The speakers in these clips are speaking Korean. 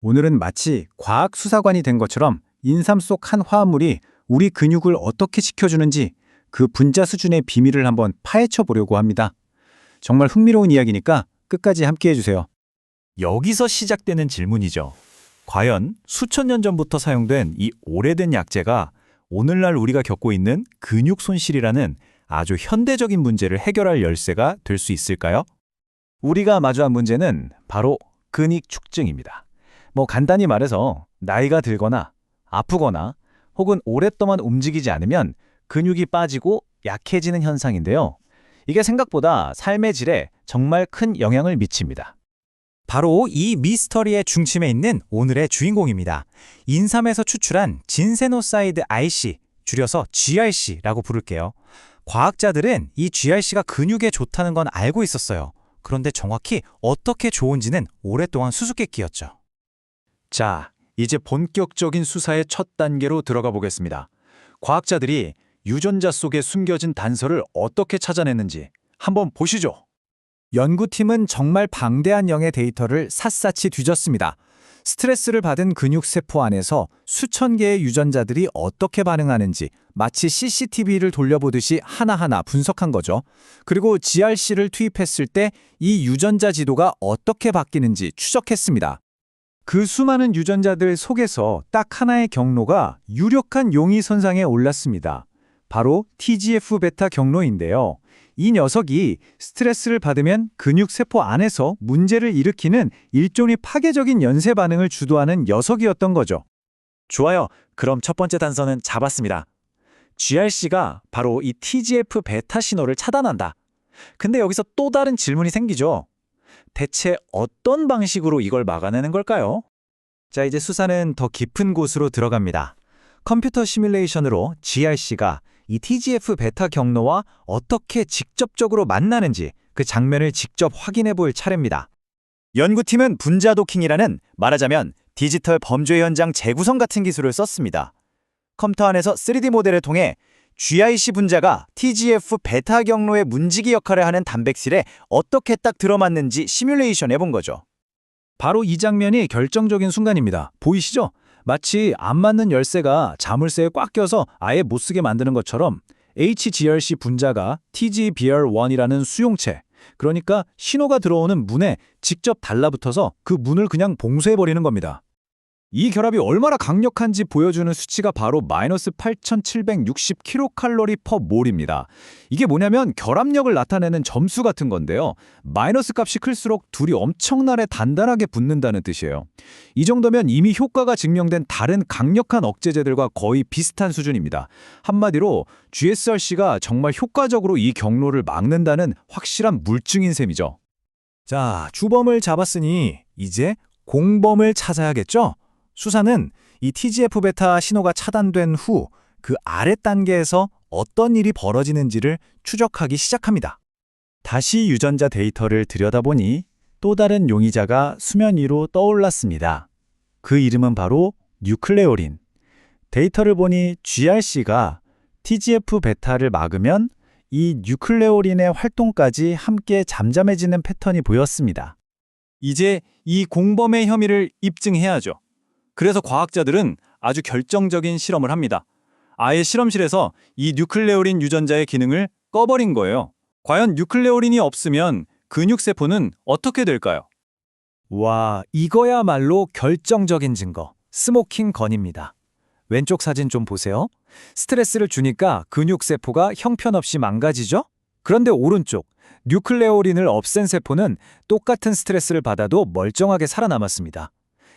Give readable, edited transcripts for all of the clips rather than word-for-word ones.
오늘은 마치 과학 수사관이 된 것처럼 인삼 속 한 화합물이 우리 근육을 어떻게 지켜주는지 그 분자 수준의 비밀을 한번 파헤쳐 보려고 합니다. 정말 흥미로운 이야기니까 끝까지 함께 해주세요. 여기서 시작되는 질문이죠. 과연 수천 년 전부터 사용된 이 오래된 약재가 오늘날 우리가 겪고 있는 근육 손실이라는 아주 현대적인 문제를 해결할 열쇠가 될 수 있을까요? 우리가 마주한 문제는 바로 근익축증입니다. 간단히 말해서 나이가 들거나 아프거나 혹은 오랫동안 움직이지 않으면 근육이 빠지고 약해지는 현상인데요. 이게 생각보다 삶의 질에 정말 큰 영향을 미칩니다. 바로 이 미스터리의 중심에 있는 오늘의 주인공입니다. 인삼에서 추출한 진세노사이드 IC, 줄여서 GRC라고 부를게요. 과학자들은 이 GRC가 근육에 좋다는 건 알고 있었어요. 그런데 정확히 어떻게 좋은지는 오랫동안 수수께끼였죠. 자, 이제 본격적인 수사의 첫 단계로 들어가 보겠습니다. 과학자들이 유전자 속에 숨겨진 단서를 어떻게 찾아냈는지 한번 보시죠. 연구팀은 정말 방대한 양의 데이터를 샅샅이 뒤졌습니다. 스트레스를 받은 근육세포 안에서 수천 개의 유전자들이 어떻게 반응하는지 마치 CCTV를 돌려보듯이 하나하나 분석한 거죠. 그리고 GRC를 투입했을 때 이 유전자 지도가 어떻게 바뀌는지 추적했습니다. 그 수많은 유전자들 속에서 딱 하나의 경로가 유력한 용의선상에 올랐습니다. 바로 TGF-베타 경로인데요. 이 녀석이 스트레스를 받으면 근육세포 안에서 문제를 일으키는 일종의 파괴적인 연쇄 반응을 주도하는 녀석이었던 거죠. 좋아요. 그럼 첫 번째 단서는 잡았습니다. GRC가 바로 이 TGF-베타 신호를 차단한다. 근데 여기서 또 다른 질문이 생기죠. 대체 어떤 방식으로 이걸 막아내는 걸까요? 자, 이제 수사는 더 깊은 곳으로 들어갑니다. 컴퓨터 시뮬레이션으로 GRC가 이 TGF-베타 경로와 어떻게 직접적으로 만나는지 그 장면을 직접 확인해 볼 차례입니다. 연구팀은 분자 도킹이라는 말하자면 디지털 범죄 현장 재구성 같은 기술을 썼습니다. 컴퓨터 안에서 3D 모델을 통해 GIC 분자가 TGF-베타 경로의 문지기 역할을 하는 단백질에 어떻게 딱 들어맞는지 시뮬레이션 해본 거죠. 바로 이 장면이 결정적인 순간입니다. 보이시죠? 마치 안 맞는 열쇠가 자물쇠에 꽉 껴서 아예 못 쓰게 만드는 것처럼 HGRC 분자가 TGBR1이라는 수용체, 그러니까 신호가 들어오는 문에 직접 달라붙어서 그 문을 그냥 봉쇄해버리는 겁니다. 이 결합이 얼마나 강력한지 보여주는 수치가 바로 마이너스 8,760kcal per 몰입니다. 이게 뭐냐면 결합력을 나타내는 점수 같은 건데요. 마이너스 값이 클수록 둘이 엄청나게 단단하게 붙는다는 뜻이에요. 이 정도면 이미 효과가 증명된 다른 강력한 억제제들과 거의 비슷한 수준입니다. 한마디로 GSRC가 정말 효과적으로 이 경로를 막는다는 확실한 물증인 셈이죠. 자, 주범을 잡았으니 이제 공범을 찾아야겠죠? 수사는 이 TGF-베타 신호가 차단된 후 그 아래 단계에서 어떤 일이 벌어지는지를 추적하기 시작합니다. 다시 유전자 데이터를 들여다보니 또 다른 용의자가 수면 위로 떠올랐습니다. 그 이름은 바로 뉴클레오린. 데이터를 보니 GRC가 TGF-베타를 막으면 이 뉴클레오린의 활동까지 함께 잠잠해지는 패턴이 보였습니다. 이제 이 공범의 혐의를 입증해야죠. 그래서 과학자들은 아주 결정적인 실험을 합니다. 아예 실험실에서 이 뉴클레오린 유전자의 기능을 꺼버린 거예요. 과연 뉴클레오린이 없으면 근육세포는 어떻게 될까요? 와, 이거야말로 결정적인 증거, 스모킹 건입니다. 왼쪽 사진 좀 보세요. 스트레스를 주니까 근육세포가 형편없이 망가지죠? 그런데 오른쪽, 뉴클레오린을 없앤 세포는 똑같은 스트레스를 받아도 멀쩡하게 살아남았습니다.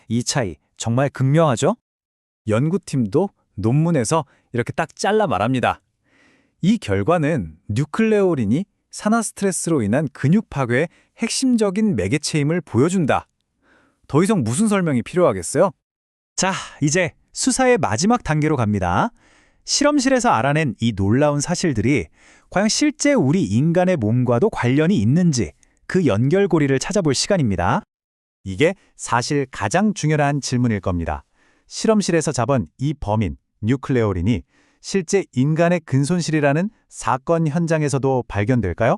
이 차이 정말 극명하죠? 연구팀도 논문에서 이렇게 딱 잘라 말합니다. 이 결과는 뉴클레오린이 산화 스트레스로 인한 근육 파괴의 핵심적인 매개체임을 보여준다. 더 이상 무슨 설명이 필요하겠어요? 자, 이제 수사의 마지막 단계로 갑니다. 실험실에서 알아낸 이 놀라운 사실들이 과연 실제 우리 인간의 몸과도 관련이 있는지 그 연결고리를 찾아볼 시간입니다. 이게 사실 가장 중요한 질문일 겁니다. 실험실에서 잡은 이 범인, 뉴클레오린이 실제 인간의 근손실이라는 사건 현장에서도 발견될까요?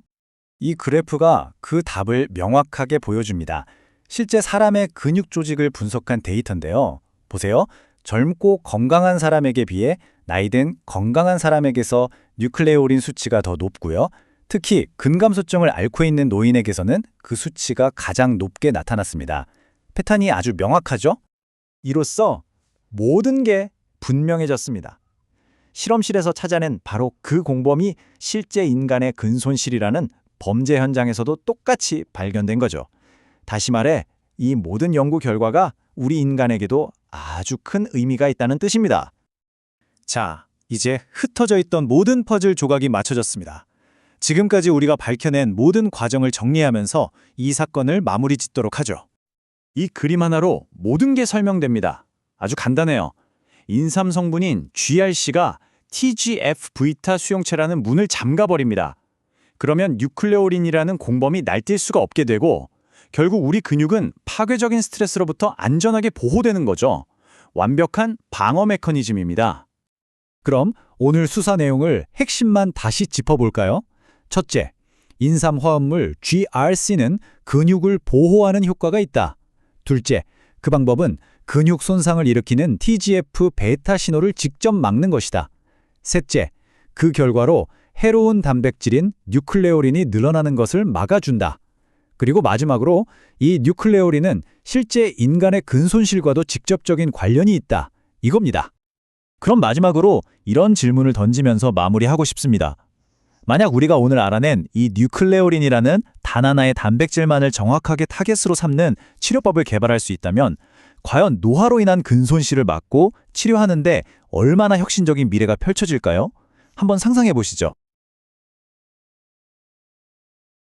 이 그래프가 그 답을 명확하게 보여줍니다. 실제 사람의 근육 조직을 분석한 데이터인데요. 보세요. 젊고 건강한 사람에게 비해 나이든 건강한 사람에게서 뉴클레오린 수치가 더 높고요. 특히 근감소증을 앓고 있는 노인에게서는 그 수치가 가장 높게 나타났습니다. 패턴이 아주 명확하죠? 이로써 모든 게 분명해졌습니다. 실험실에서 찾아낸 바로 그 공범이 실제 인간의 근손실이라는 범죄 현장에서도 똑같이 발견된 거죠. 다시 말해 이 모든 연구 결과가 우리 인간에게도 아주 큰 의미가 있다는 뜻입니다. 자, 이제 흩어져 있던 모든 퍼즐 조각이 맞춰졌습니다. 지금까지 우리가 밝혀낸 모든 과정을 정리하면서 이 사건을 마무리 짓도록 하죠. 이 그림 하나로 모든 게 설명됩니다. 아주 간단해요. 인삼 성분인 GRC가 TGF-β 수용체라는 문을 잠가버립니다. 그러면 뉴클레오린이라는 공범이 날뛸 수가 없게 되고 결국 우리 근육은 파괴적인 스트레스로부터 안전하게 보호되는 거죠. 완벽한 방어 메커니즘입니다. 그럼 오늘 수사 내용을 핵심만 다시 짚어볼까요? 첫째, 인삼 화합물 GRC는 근육을 보호하는 효과가 있다. 둘째, 그 방법은 근육 손상을 일으키는 TGF-β 신호를 직접 막는 것이다. 셋째, 그 결과로 해로운 단백질인 뉴클레오린이 늘어나는 것을 막아준다. 그리고 마지막으로 이 뉴클레오린은 실제 인간의 근손실과도 직접적인 관련이 있다. 이겁니다. 그럼 마지막으로 이런 질문을 던지면서 마무리하고 싶습니다. 만약 우리가 오늘 알아낸 이 뉴클레오린이라는 단 하나의 단백질만을 정확하게 타겟으로 삼는 치료법을 개발할 수 있다면 과연 노화로 인한 근손실을 막고 치료하는데 얼마나 혁신적인 미래가 펼쳐질까요? 한번 상상해 보시죠.